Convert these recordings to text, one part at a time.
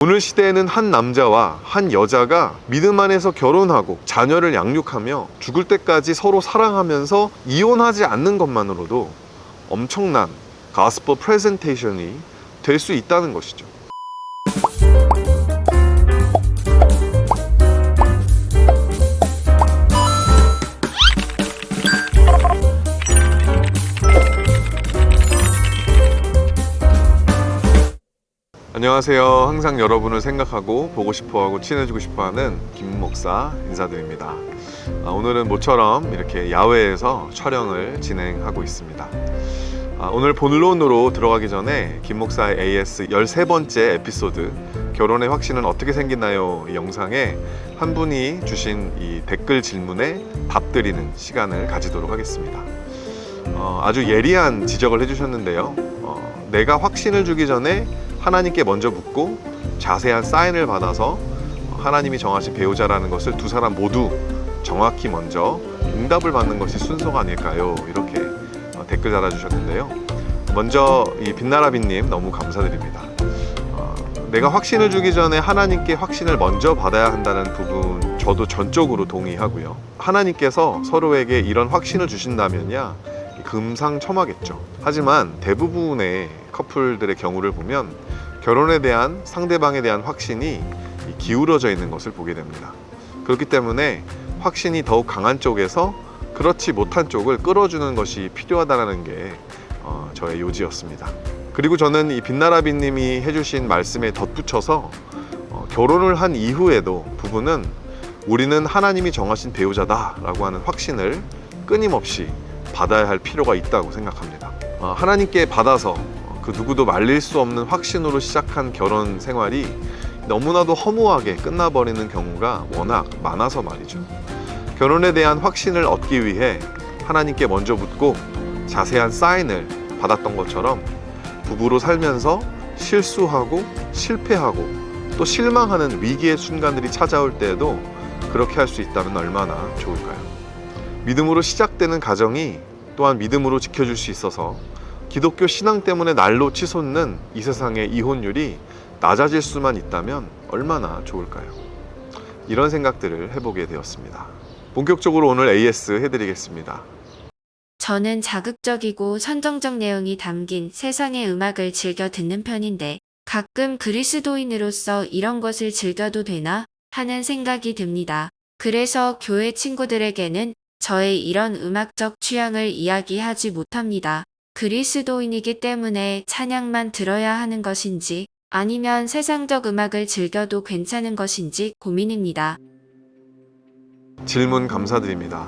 오늘 시대에는 한 남자와 한 여자가 믿음 안에서 결혼하고 자녀를 양육하며 죽을 때까지 서로 사랑하면서 이혼하지 않는 것만으로도 엄청난 가스퍼 프레젠테이션이 될 수 있다는 것이죠. 안녕하세요. 항상 여러분을 생각하고 보고 싶어하고 친해지고 싶어하는 김 목사 인사드립니다. 오늘은 모처럼 이렇게 야외에서 촬영을 진행하고 있습니다. 오늘 본론으로 들어가기 전에 김 목사의 AS 13번째 에피소드 결혼의 확신은 어떻게 생기나요? 이 영상에 한 분이 주신 이 댓글 질문에 답드리는 시간을 가지도록 하겠습니다. 아주 예리한 지적을 해주셨는데요. 내가 확신을 주기 전에 하나님께 먼저 묻고 자세한 사인을 받아서 하나님이 정하신 배우자라는 것을 두 사람 모두 정확히 먼저 응답을 받는 것이 순서가 아닐까요? 이렇게 댓글 달아주셨는데요. 먼저 이 빛나라비님 너무 감사드립니다. 내가 확신을 주기 전에 하나님께 확신을 먼저 받아야 한다는 부분 저도 전적으로 동의하고요. 하나님께서 서로에게 이런 확신을 주신다면야 금상첨화겠죠. 하지만 대부분의 커플들의 경우를 보면 결혼에 대한 상대방에 대한 확신이 기울어져 있는 것을 보게 됩니다. 그렇기 때문에 확신이 더욱 강한 쪽에서 그렇지 못한 쪽을 끌어주는 것이 필요하다는 게 저의 요지였습니다. 그리고 저는 이 빛나라비님이 해주신 말씀에 덧붙여서 결혼을 한 이후에도 부부는 우리는 하나님이 정하신 배우자다라고 하는 확신을 끊임없이 받아야 할 필요가 있다고 생각합니다. 하나님께 받아서 그 누구도 말릴 수 없는 확신으로 시작한 결혼 생활이 너무나도 허무하게 끝나버리는 경우가 워낙 많아서 말이죠. 결혼에 대한 확신을 얻기 위해 하나님께 먼저 묻고 자세한 사인을 받았던 것처럼 부부로 살면서 실수하고 실패하고 또 실망하는 위기의 순간들이 찾아올 때에도 그렇게 할 수 있다면 얼마나 좋을까요? 믿음으로 시작되는 가정이 또한 믿음으로 지켜줄 수 있어서 기독교 신앙 때문에 날로 치솟는 이 세상의 이혼율이 낮아질 수만 있다면 얼마나 좋을까요? 이런 생각들을 해보게 되었습니다. 본격적으로 오늘 AS 해드리겠습니다. 저는 자극적이고 선정적 내용이 담긴 세상의 음악을 즐겨 듣는 편인데 가끔 그리스도인으로서 이런 것을 즐겨도 되나 하는 생각이 듭니다. 그래서 교회 친구들에게는 저의 이런 음악적 취향을 이야기하지 못합니다. 그리스도인이기 때문에 찬양만 들어야 하는 것인지 아니면 세상적 음악을 즐겨도 괜찮은 것인지 고민입니다. 질문 감사드립니다.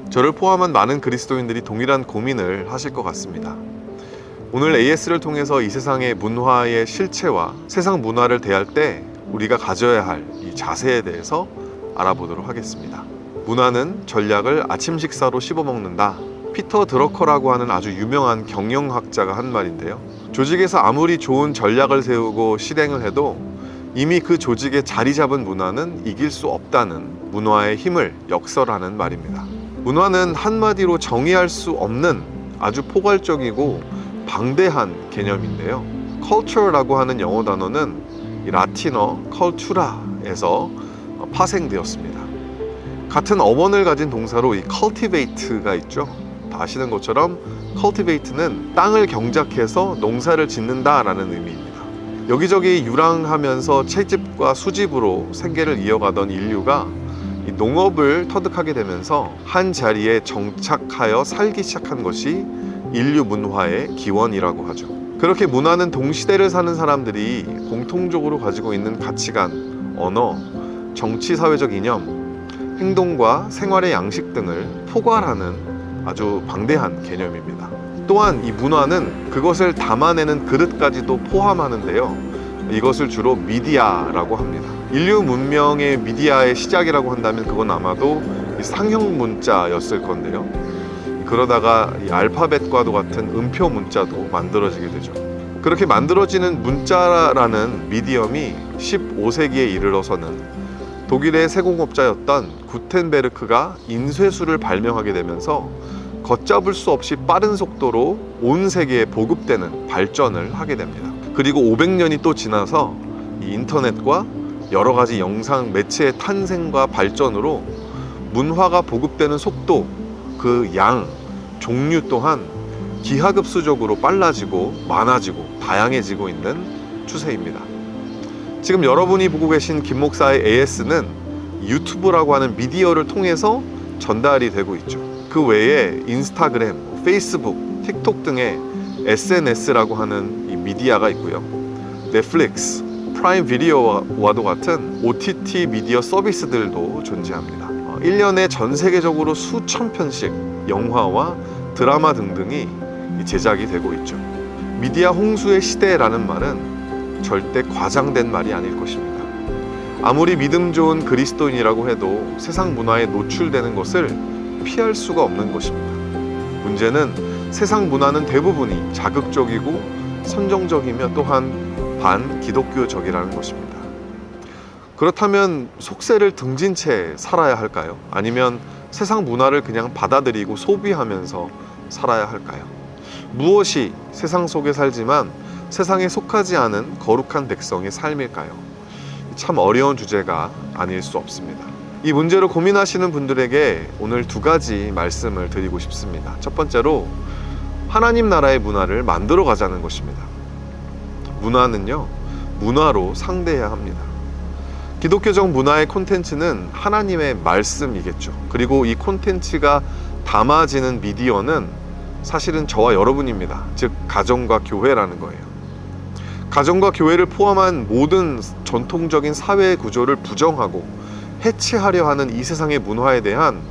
저를 포함한 많은 그리스도인들이 동일한 고민을 하실 것 같습니다. 오늘 AS를 통해서 이 세상의 문화의 실체와 세상 문화를 대할 때 우리가 가져야 할 이 자세에 대해서 알아보도록 하겠습니다. 문화는 전략을 아침 식사로 씹어먹는다. 피터 드러커라고 하는 아주 유명한 경영학자가 한 말인데요. 조직에서 아무리 좋은 전략을 세우고 실행을 해도 이미 그 조직에 자리 잡은 문화는 이길 수 없다는 문화의 힘을 역설하는 말입니다. 문화는 한마디로 정의할 수 없는 아주 포괄적이고 방대한 개념인데요. culture라고 하는 영어 단어는 이 라틴어 cultura에서 파생되었습니다. 같은 어원을 가진 동사로 이 cultivate가 있죠. 다 아시는 것처럼 cultivate는 땅을 경작해서 농사를 짓는다라는 의미입니다. 여기저기 유랑하면서 채집과 수집으로 생계를 이어가던 인류가 이 농업을 터득하게 되면서 한 자리에 정착하여 살기 시작한 것이 인류 문화의 기원이라고 하죠. 그렇게 문화는 동시대를 사는 사람들이 공통적으로 가지고 있는 가치관, 언어, 정치 사회적 이념, 행동과 생활의 양식 등을 포괄하는 아주 방대한 개념입니다. 또한 이 문화는 그것을 담아내는 그릇까지도 포함하는데요. 이것을 주로 미디어라고 합니다. 인류 문명의 미디어의 시작이라고 한다면 그건 아마도 상형 문자였을 건데요. 그러다가 이 알파벳과도 같은 음표 문자도 만들어지게 되죠. 그렇게 만들어지는 문자라는 미디엄이 15세기에 이르러서는 독일의 세공업자였던 구텐베르크가 인쇄술을 발명하게 되면서 걷잡을 수 없이 빠른 속도로 온 세계에 보급되는 발전을 하게 됩니다. 그리고 500년이 또 지나서 이 인터넷과 여러 가지 영상 매체의 탄생과 발전으로 문화가 보급되는 속도, 그 양, 종류 또한 기하급수적으로 빨라지고 많아지고 다양해지고 있는 추세입니다. 지금 여러분이 보고 계신 김 목사의 AS는 유튜브라고 하는 미디어를 통해서 전달이 되고 있죠. 그 외에 인스타그램, 페이스북, 틱톡 등의 SNS라고 하는 이 미디어가 있고요. 넷플릭스, 프라임 비디오와도 같은 OTT 미디어 서비스들도 존재합니다. 1년에 전 세계적으로 수천 편씩 영화와 드라마 등등이 제작이 되고 있죠. 미디어 홍수의 시대라는 말은 절대 과장된 말이 아닐 것입니다. 아무리 믿음 좋은 그리스도인이라고 해도 세상 문화에 노출되는 것을 피할 수가 없는 것입니다. 문제는 세상 문화는 대부분이 자극적이고 선정적이며 또한 반기독교적이라는 것입니다. 그렇다면 속세를 등진 채 살아야 할까요? 아니면 세상 문화를 그냥 받아들이고 소비하면서 살아야 할까요? 무엇이 세상 속에 살지만 세상에 속하지 않은 거룩한 백성의 삶일까요? 참 어려운 주제가 아닐 수 없습니다. 이 문제로 고민하시는 분들에게 오늘 두 가지 말씀을 드리고 싶습니다. 첫 번째로 하나님 나라의 문화를 만들어 가자는 것입니다. 문화는요, 문화로 상대해야 합니다. 기독교적 문화의 콘텐츠는 하나님의 말씀이겠죠. 그리고 이 콘텐츠가 담아지는 미디어는 사실은 저와 여러분입니다. 즉 가정과 교회라는 거예요. 가정과 교회를 포함한 모든 전통적인 사회 구조를 부정하고 해체하려 하는 이 세상의 문화에 대한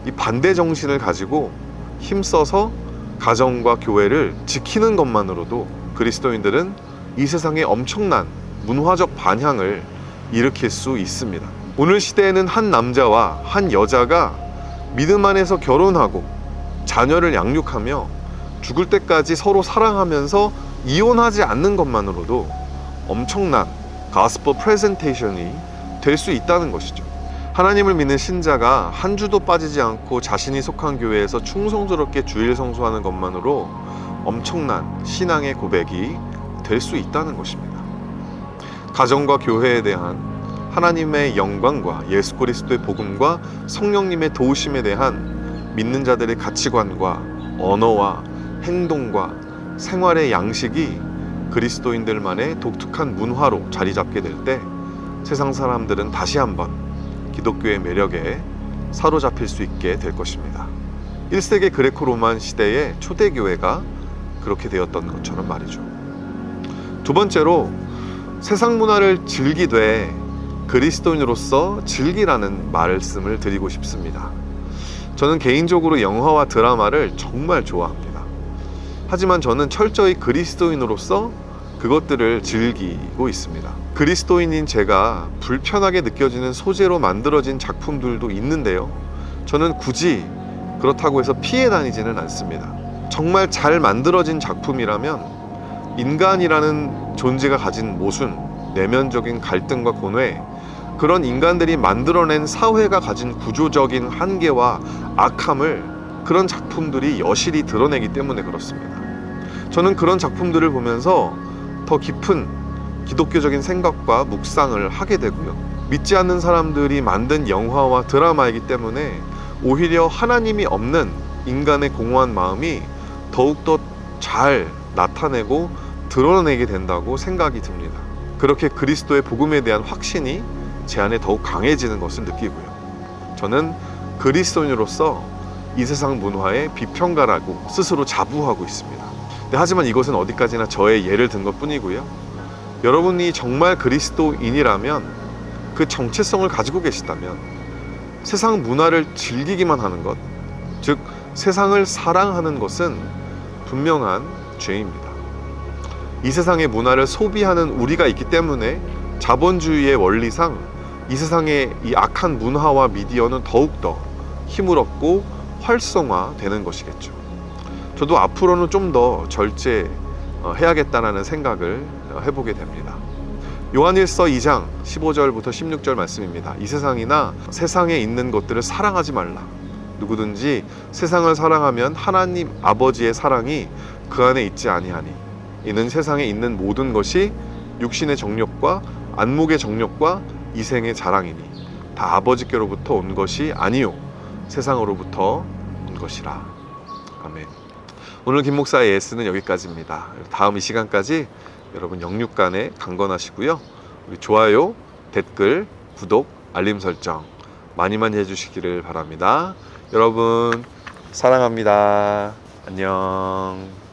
이 반대 정신을 가지고 힘써서 가정과 교회를 지키는 것만으로도 그리스도인들은 이 세상에 엄청난 문화적 반향을 일으킬 수 있습니다. 오늘 시대에는 한 남자와 한 여자가 믿음 안에서 결혼하고 자녀를 양육하며 죽을 때까지 서로 사랑하면서 이혼하지 않는 것만으로도 엄청난 가스퍼 프레젠테이션이 될 수 있다는 것이죠. 하나님을 믿는 신자가 한 주도 빠지지 않고 자신이 속한 교회에서 충성스럽게 주일 성수하는 것만으로 엄청난 신앙의 고백이 될 수 있다는 것입니다. 가정과 교회에 대한 하나님의 영광과 예수 그리스도의 복음과 성령님의 도우심에 대한 믿는 자들의 가치관과 언어와 행동과 생활의 양식이 그리스도인들만의 독특한 문화로 자리 잡게 될 때 세상 사람들은 다시 한번 기독교의 매력에 사로잡힐 수 있게 될 것입니다. 1세기 그레코로만 시대의 초대교회가 그렇게 되었던 것처럼 말이죠. 두 번째로 세상 문화를 즐기되 그리스도인으로서 즐기라는 말씀을 드리고 싶습니다. 저는 개인적으로 영화와 드라마를 정말 좋아합니다. 하지만 저는 철저히 그리스도인으로서 그것들을 즐기고 있습니다. 그리스도인인 제가 불편하게 느껴지는 소재로 만들어진 작품들도 있는데요. 저는 굳이 그렇다고 해서 피해 다니지는 않습니다. 정말 잘 만들어진 작품이라면 인간이라는 존재가 가진 모순, 내면적인 갈등과 고뇌, 그런 인간들이 만들어낸 사회가 가진 구조적인 한계와 악함을 그런 작품들이 여실히 드러내기 때문에 그렇습니다. 저는 그런 작품들을 보면서 더 깊은 기독교적인 생각과 묵상을 하게 되고요. 믿지 않는 사람들이 만든 영화와 드라마이기 때문에 오히려 하나님이 없는 인간의 공허한 마음이 더욱더 잘 나타내고 드러내게 된다고 생각이 듭니다. 그렇게 그리스도의 복음에 대한 확신이 제 안에 더욱 강해지는 것을 느끼고요. 저는 그리스도인으로서 이 세상 문화의 비평가라고 스스로 자부하고 있습니다. 하지만 이것은 어디까지나 저의 예를 든 것 뿐이고요. 여러분이 정말 그리스도인이라면, 그 정체성을 가지고 계시다면 세상 문화를 즐기기만 하는 것, 즉 세상을 사랑하는 것은 분명한 죄입니다. 이 세상의 문화를 소비하는 우리가 있기 때문에 자본주의의 원리상 이 세상의 이 악한 문화와 미디어는 더욱더 힘을 얻고 활성화되는 것이겠죠. 저도 앞으로는 좀 더 절제해야겠다는 생각을 해보게 됩니다. 요한일서 2장 15절부터 16절 말씀입니다. 이 세상이나 세상에 있는 것들을 사랑하지 말라. 누구든지 세상을 사랑하면 하나님 아버지의 사랑이 그 안에 있지 아니하니 이는 세상에 있는 모든 것이 육신의 정욕과 안목의 정욕과 이생의 자랑이니 다 아버지께로부터 온 것이 아니요 세상으로부터 온 것이라. 아멘. 오늘 김 목사의 예스는 여기까지입니다. 다음 이 시간까지 여러분 영육간에 강건하시고요. 우리 좋아요, 댓글, 구독, 알림 설정 많이 많이 해주시기를 바랍니다. 여러분 사랑합니다. 안녕.